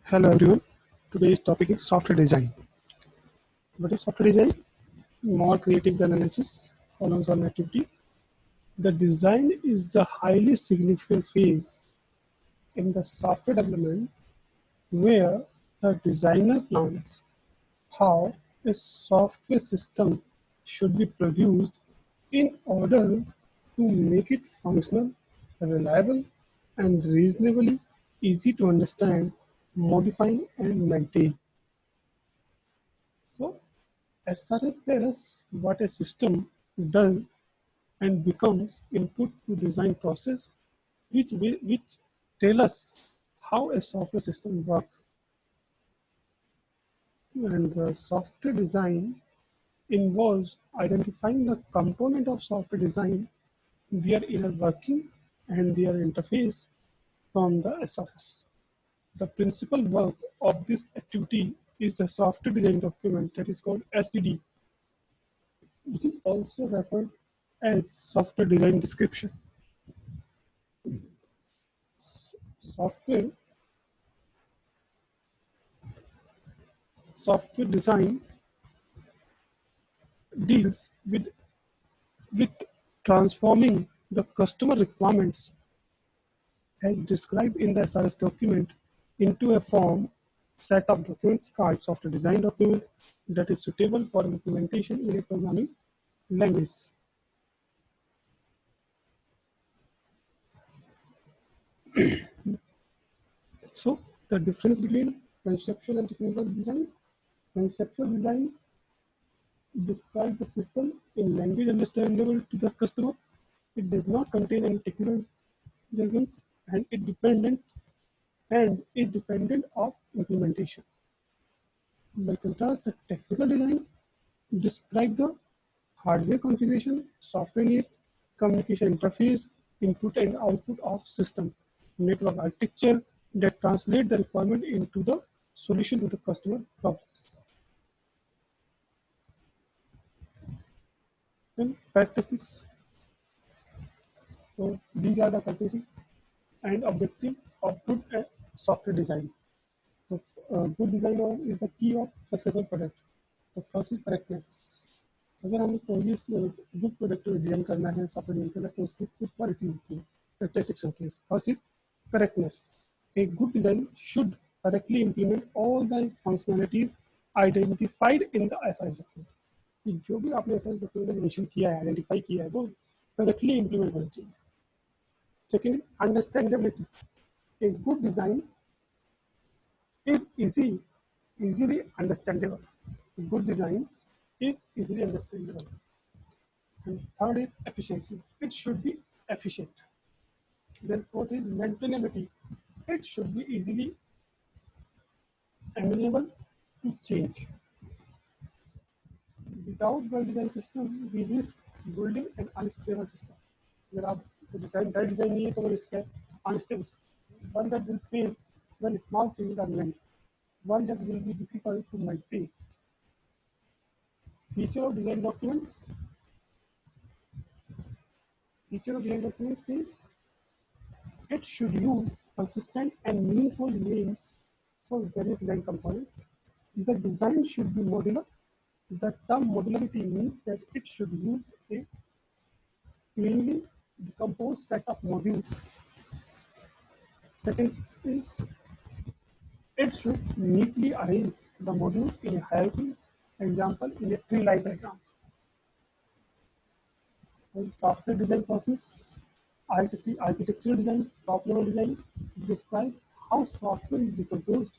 Hello everyone. Today's topic is software design. What is software design? More creative than analysis, follows on activity. The design is the highly significant phase in the software development where the designer plans how a software system should be produced in order to make it functional, reliable, and reasonably easy to understand, modify, and maintain. So, SRS tells us what a system does and becomes input to design process, which tell us how a software system works. And software design involves identifying the component of software design, their inner working, and their interface from the SRS. The principal work of this activity is the software design document that is called SDD, which is also referred as software design description. Software software design deals with transforming the customer requirements as described in the SRS document into a form set of documents called software design document that is suitable for implementation in a programming language. So the difference between conceptual and technical design. Conceptual design describes the system in language understandable to the customer. It does not contain any technical jargons and is dependent of implementation. By contrast, the technical design describes the hardware configuration, software needs, communication interface, input and output of system, network architecture that translate the requirement into the solution to the customer problems. And characteristics. So these are the characteristics and objective of good software design. So good design is the key of successful product. तो first is correctness. अगर हमें कोई good product design करना है software design करना है तो उसकी कुछ क्वालिटी होती है, करेक्टरिस्टिक्स होती है. First is correctness. A good design should correctly implement all the functionalities identified in the SIS document. कि जो भी आपने SIS document में मेंशन किया है, आइडेंटिफाई किया है, वो करेक्टली इंप्लीमेंट होना चाहिए. Second, understandability. A good design is easily understandable. A good design is easily understandable. And third is efficiency. It should be efficient. Then fourth is maintainability. It should be easily amenable to change. Without well-designed system, we risk building an unstable system. अगर आप design right design नहीं है तो वो risk है unstable. One that will fail when small changes are made. One that will be difficult to maintain. Feature of design documents. Feature of design documents is it should use consistent and meaningful names for various design components. The design should be modular. The term modularity means that it should use a cleanly decomposed set of modules. Second is it should neatly arrange the modules in a hierarchy, example in a tree-like diagram. In software design process, architectural design, top-level design describe how software is decomposed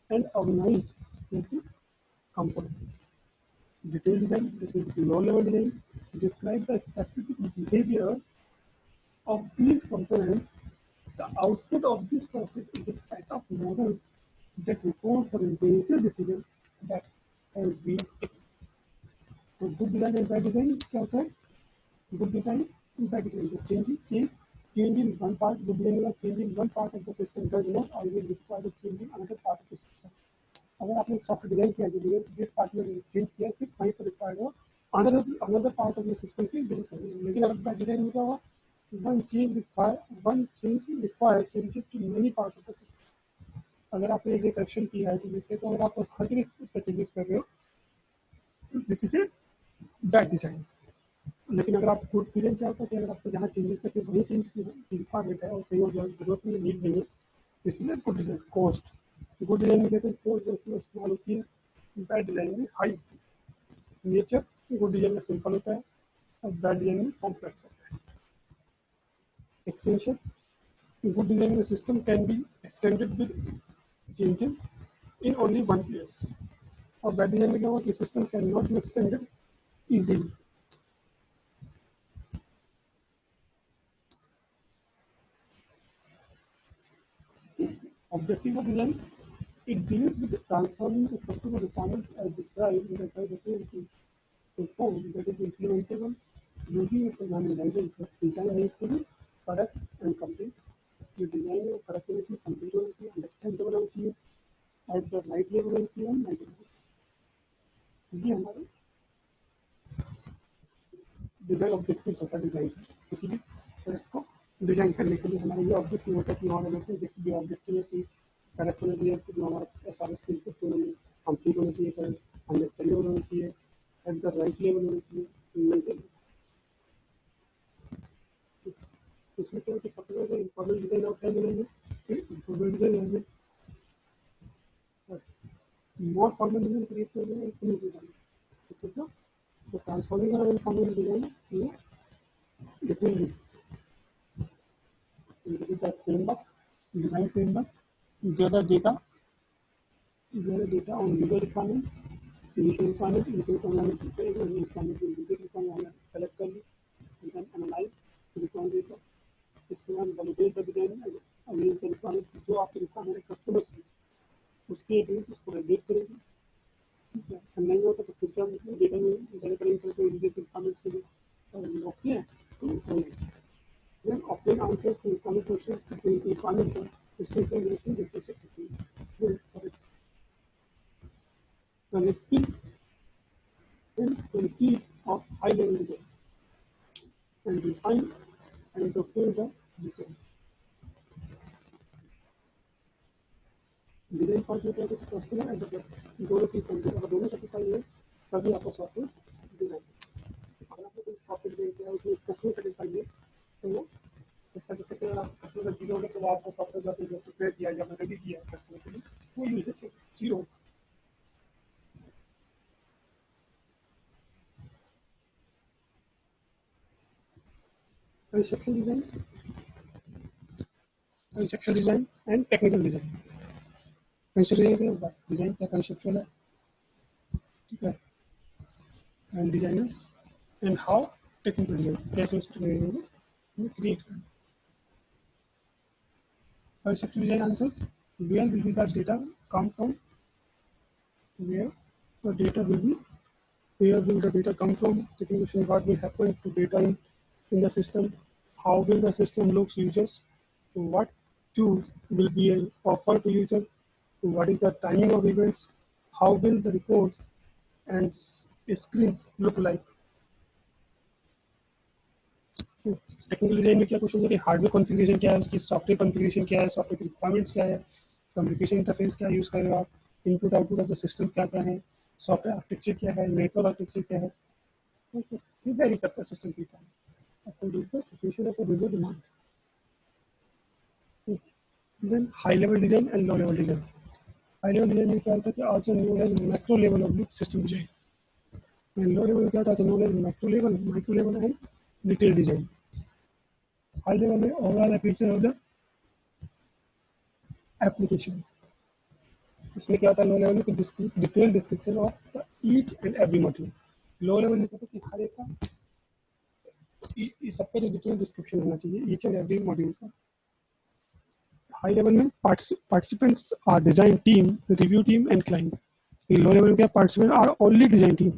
and organized into components. Detailed design, this is low-level design, describe the specific behavior of these components. The output of this process is a set of models that report the major decision that has been taken. तो good design and bad design क्या होता है? Good design and bad design. Change in one part, good design का change in one part of the system does not always require a change in another part of the system. अगर आपने एक software design किया है जिस part में change किया सिर्फ वहीं पर रिक्वायर्ड हो another part of the system की डिलीट करनी है. लेकिन अगर बैड डिजाइन में क्या होगा? one change require changes to many parts of the system. अगर आपने एक करेक्शन किया है चीजेस पे, तो अगर आप हर जगह चेंजेस कर रहे हो, this is a bad design. लेकिन अगर आप गुड डिजाइन क्या होता है कि अगर आपको जहाँ चेंजेस करके वही चेंज की रिक्वायरमेंट है और कहीं और जरूरत नहीं, नीड नहीं है, इसलिए good design. Cost, good design में कहते हैं कॉस्ट जो स्मॉल होती है, बैड डिजाइन में हाई होती है। नेचर गुड डिजाइन में सिंपल होता है और बैड डिजाइन में कॉम्प्लेक्स होता है। Extension, good design in a system can be extended with changes in only one place. और bad design में क्या होगा कि system cannot be extended easily. Objective of design, it deals with transforming the customer requirements as described in the slide to a form that is implementable using a programming language. Design needs to be correct and complete. जो design है वो correct होना चाहिए, complete होना चाहिए, understandable होना चाहिए, at the right level होना चाहिए, ये हमारे डिजाइन ऑब्जेक्टिव होता है डिजाइन का। किसी भी प्रोडक्ट को डिजाइन करने के लिए हमारा ये ऑब्जेक्टिव होता है कि हमारा ऑब्जेक्टिव ऑब्जेक्टिव है कि करेक्ट होना चाहिए, कि जो हमारा एस आर एस इनपुट होना चाहिए, कंप्लीट होना चाहिए, सर अंडरस्टैंडेबल होना चाहिए, एट द राइट लेवल होना चाहिए, मेंटेन। इसमें क्या होता है कि इंफॉर्मल डिजाइन आप क्या बनाएंगे, इंफॉर्मल डिजाइन मोर फॉर्मल डिजाइन क्रिएट करेंगे, फिनिश डिजाइन। इससे क्या तो ट्रांसफॉर्मिंग और इंफॉर्मल डिजाइन ये detail this is the framework, design framework, gather data on user requirement, initial requirement, requirement user requirement collect कर ली, and then analyze requirement data, इसके बाद validate the design against the requirement, जो आपके requirement है customers की, उसके against उसको validate करेंगे, ठीक है, नहीं होता तो फिर से हम डेटा में इंटर करेंगे तो यूजर रिक्वायरमेंट्स के लिए, और ओके है तो then obtain answers to common questions between requirements and statement using the picture technique. Connecting and conceive of high level design and refine and document the design. Design part में क्या होता है customer end developer दोनों की condition अगर दोनों satisfy है तभी आपका सॉफ्टवेयर डिजाइन। अगर आपने कोई सॉफ्टवेयर डिजाइन किया उसमें कस्टमर सेटिस्फाई है तो वो सेटिस्फेक्शन आप कस्टमर का जीरो होगा तो आपका सॉफ्टवेयर जो आपने जो प्रिपेयर किया या रेडी किया कस्टमर के लिए वो यूजर से zero. Conceptual design, conceptual design and technical design. Conceptual design क्या कंसेप्चुअल है, ठीक है, and designers and how technical design कैसे उस क्रिएट करना। Conceptual design answers where will be the data come from, where the data will be, where will the data come from, second question what will happen to data in the system, how will the system looks users, what tools will be offered to user, what is the timing of events, how will the reports and screens look like. Technical design में क्या question है कि hardware configuration क्या है, उसकी software configuration क्या है, software की रिक्वायरमेंट्स क्या है, कम्युनिकेशन इंटरफेस क्या यूज़ कर रहे हो आप, input output of the system क्या क्या है, सॉफ्टवेयर आर्किटेक्चर क्या है, नेटवर्क आर्किटेक्चर क्या है, ये वेरी करता है सिस्टम की according to situation of user demand. Then high level design and low level design. High level design में क्या होता है कि also known as macro level of the system design, and low level में क्या होता है known as macro level, micro level and detail design. High level में overall application of the application, उसमें क्या होता है लो लेवल में detail description of each and every module. Low level में कहते हैं कि हर एक का सबका जो डिटेल डिस्क्रिप्शन होना चाहिए ईच एंड एवरी मॉड्यूल का। हाई लेवल में participants are design team, review team and client. Low level में क्या participant are only design team.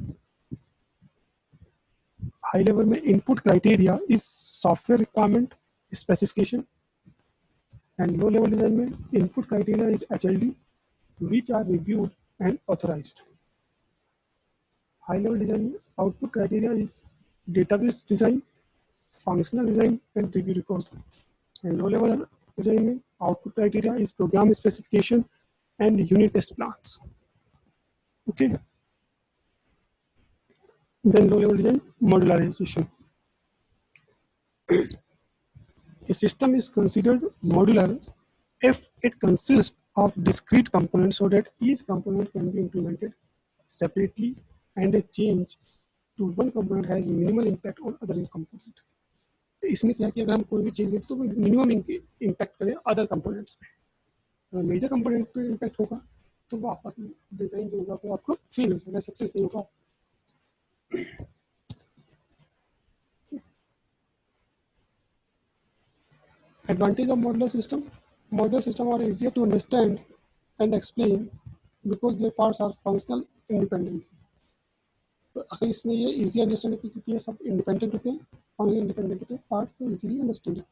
High level में input criteria is software requirement specification, and low level design में input criteria is HLD which are reviewed and authorized. High level design output criteria is database design, functional design and review record. And low level design output criteria is program specification, and unit test plans. Okay. Then low-level design, modularization. A system is considered modular if it consists of discrete components so that each component can be implemented separately and a change to one component has minimal impact on other component. इसमें क्या है कि अगर हम कोई भी चीज़ लेते तो वो मिनिमम इम्पैक्ट करे अदर कंपोनेंट्स पे, अगर मेजर कंपोनेंट पे इम्पैक्ट होगा तो वो आपका डिज़ाइन जो होगा वो आपको फेल हो जाएगा, सक्सेस नहीं होगा. Advantage of modular system are easier to understand and explain because their parts are functional independent. तो अगर इसमें ये इजी अंडरस्टैंड क्योंकि ये सब इंडिपेंडेंट होते हैं, फंक्शन इंडिपेंडेंट होते हैं, पार्ट तो इजीली अंडरस्टैंड है.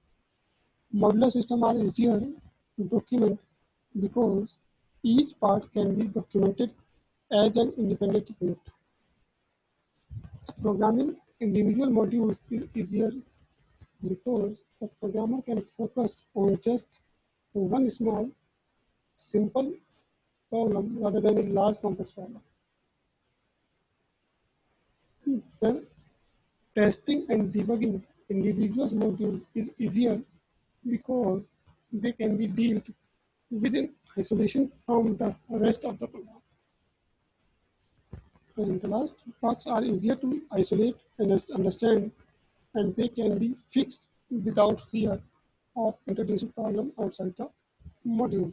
Modular system are easier to document because each part can be documented as an independent unit. Programming individual modules is easier because the programmer can focus on just one small, simple problem rather than a large complex problem. Then testing and debugging individual modules is easier because they can be dealt with in isolation from the rest of the program. And the last parts are easier to isolate and understand, and they can be fixed without fear of introducing problem outside the module.